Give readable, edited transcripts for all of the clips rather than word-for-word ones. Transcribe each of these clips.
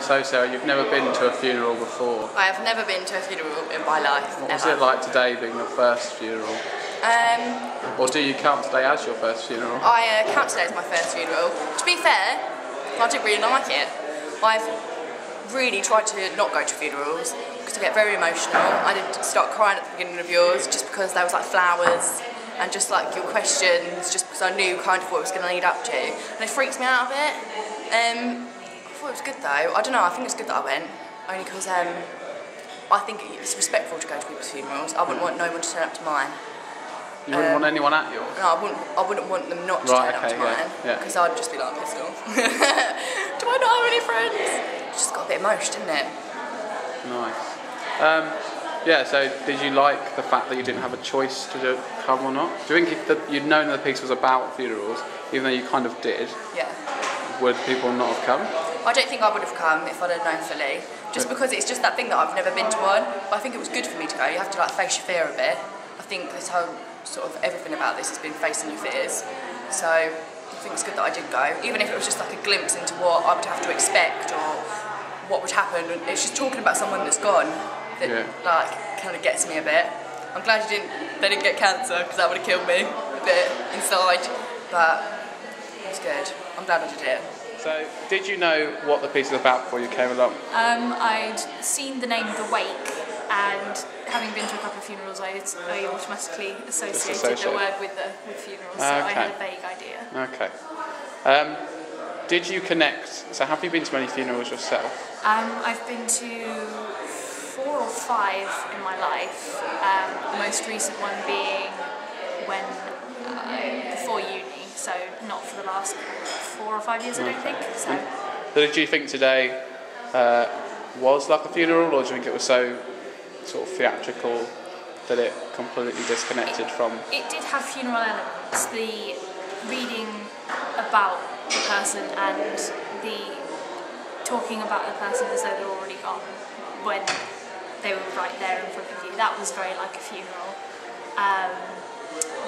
So Sarah, you've never been to a funeral before. I have never been to a funeral in my life. What was it like today being your first funeral? Or do you count today as your first funeral? I count today as my first funeral. To be fair, I didn't really like it. I've really tried to not go to funerals because I get very emotional. I did start crying at the beginning of yours just because there was like flowers and just like your questions, just because I knew kind of what it was going to lead up to, and it freaks me out a bit. I thought it was good though. I don't know. I think it's good that I went, only because I think it's respectful to go to people's funerals. I wouldn't want no one to turn up to mine. You wouldn't want anyone at yours? No, I wouldn't want them not to turn up to mine, because I'd just be like pissed off. Do I not have any friends? It just got a bit emotional, didn't it? Nice. Yeah, so did you like the fact that you didn't have a choice to come or not? Do you think if you'd known that the piece was about funerals, even though you kind of did, would people not have come? I don't think I would have come if I'd have known fully, just because it's just that thing that I've never been to one, but I think it was good for me to go. You have to like face your fear a bit. I think this whole sort of everything about this has been facing your fears, so I think it's good that I did go, even if it was just like a glimpse into what I would have to expect or what would happen. It's just talking about someone that's gone that like kind of gets me a bit. I'm glad they didn't get cancer, because that would have killed me a bit inside, but it's good. I'm glad I did it. So, did you know what the piece was about before you came along? I'd seen the name The Wake, and having been to a couple of funerals, I automatically associated the word with funerals, so I had a vague idea. Okay. Did you connect? So, have you been to many funerals yourself? I've been to 4 or 5 in my life. The most recent one being when before uni, so not for the last 4 or 5 years, I don't think. So did you think today was like a funeral, or do you think it was so sort of theatrical that it completely disconnected from? It did have funeral elements. The reading about the person and the talking about the person as though they're already gone when they were right there in front of you. That was very like a funeral.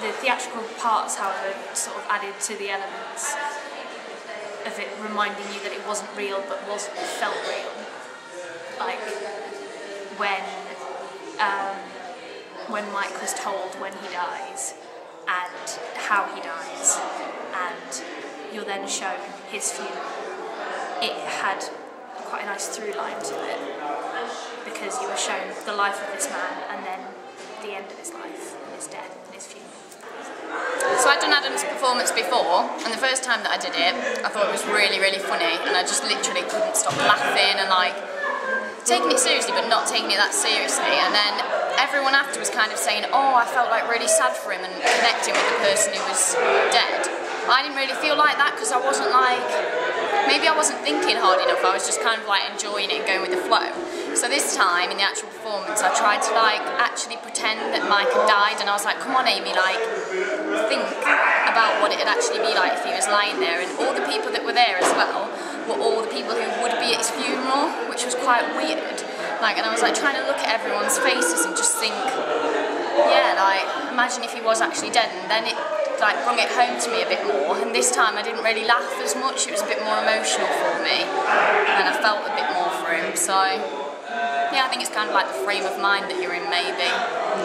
The theatrical parts, however, sort of added to the elements of it, reminding you that it wasn't real but felt real. Like when Mike was told when he dies and how he dies, and you're then shown his funeral. It had quite a nice through line to it, because you were shown the life of this man and then the end of his life, and his death and his funeral. So I'd done Adam's performance before, and the first time that I did it, I thought it was really, really funny, and I just literally couldn't stop laughing and like taking it seriously but not taking it that seriously. And then everyone after was kind of saying, oh, I felt like really sad for him and connecting with the person who was dead. I didn't really feel like that, because I wasn't like, maybe I wasn't thinking hard enough, I was just kind of like enjoying it and going with the flow. So this time in the actual performance I tried to like actually pretend that Mike had died, and I was like, come on Amy, like think about what it would actually be like if he was lying there. And all the people that were there as well were all the people who would be at his funeral, which was quite weird. Like, and I was like trying to look at everyone's faces and just think, yeah, like imagine if he was actually dead. And then it like brought it home to me a bit more, and this time I didn't really laugh as much. It was a bit more emotional for me, and I felt a bit more for him. So yeah, I think it's kind of like the frame of mind that you're in maybe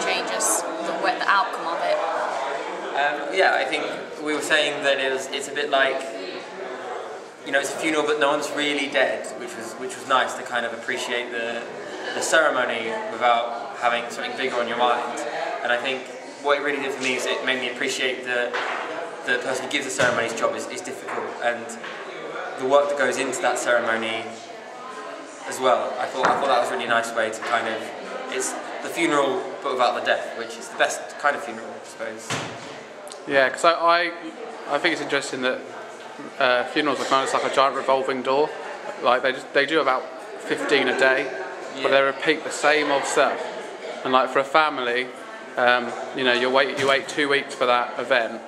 changes the outcome of it. Yeah, I think we were saying that it's a bit like, you know, it's a funeral but no one's really dead, which was nice to kind of appreciate the ceremony without having something bigger on your mind. And I think what it really did for me is it made me appreciate that the person who gives the ceremony's job is difficult, and the work that goes into that ceremony as well. I thought that was a really nice way to kind of, it's the funeral but without the death, which is the best kind of funeral, I suppose. Yeah, because I think it's interesting that funerals are kind of like a giant revolving door. Like they do about 15 a day, but they repeat the same old stuff. And like for a family, you know, you wait 2 weeks for that event,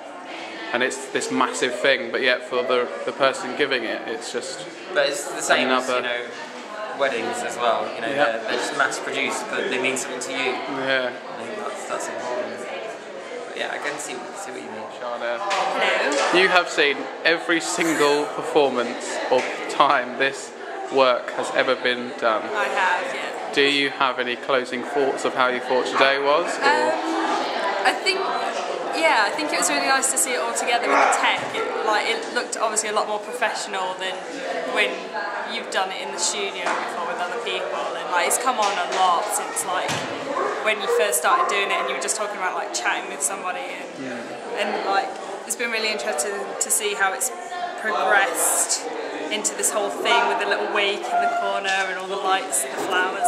and it's this massive thing. But yet for the person giving it, it's just. But it's the same as, you know, weddings as well. You know, they're just mass produced, but they mean something to you. Yeah. I think that's important. But yeah, I can see what you mean. Hello. You have seen every single performance or time this work has ever been done. I have, yeah. Do you have any closing thoughts of how you thought today was? I think it was really nice to see it all together with the tech. It looked obviously a lot more professional than when you've done it in the studio before with other people, and it's come on a lot since when you first started doing it and you were just talking about chatting with somebody, and it's been really interesting to see how it's progressed into this whole thing with the little wake in the corner and all the lights and the flowers.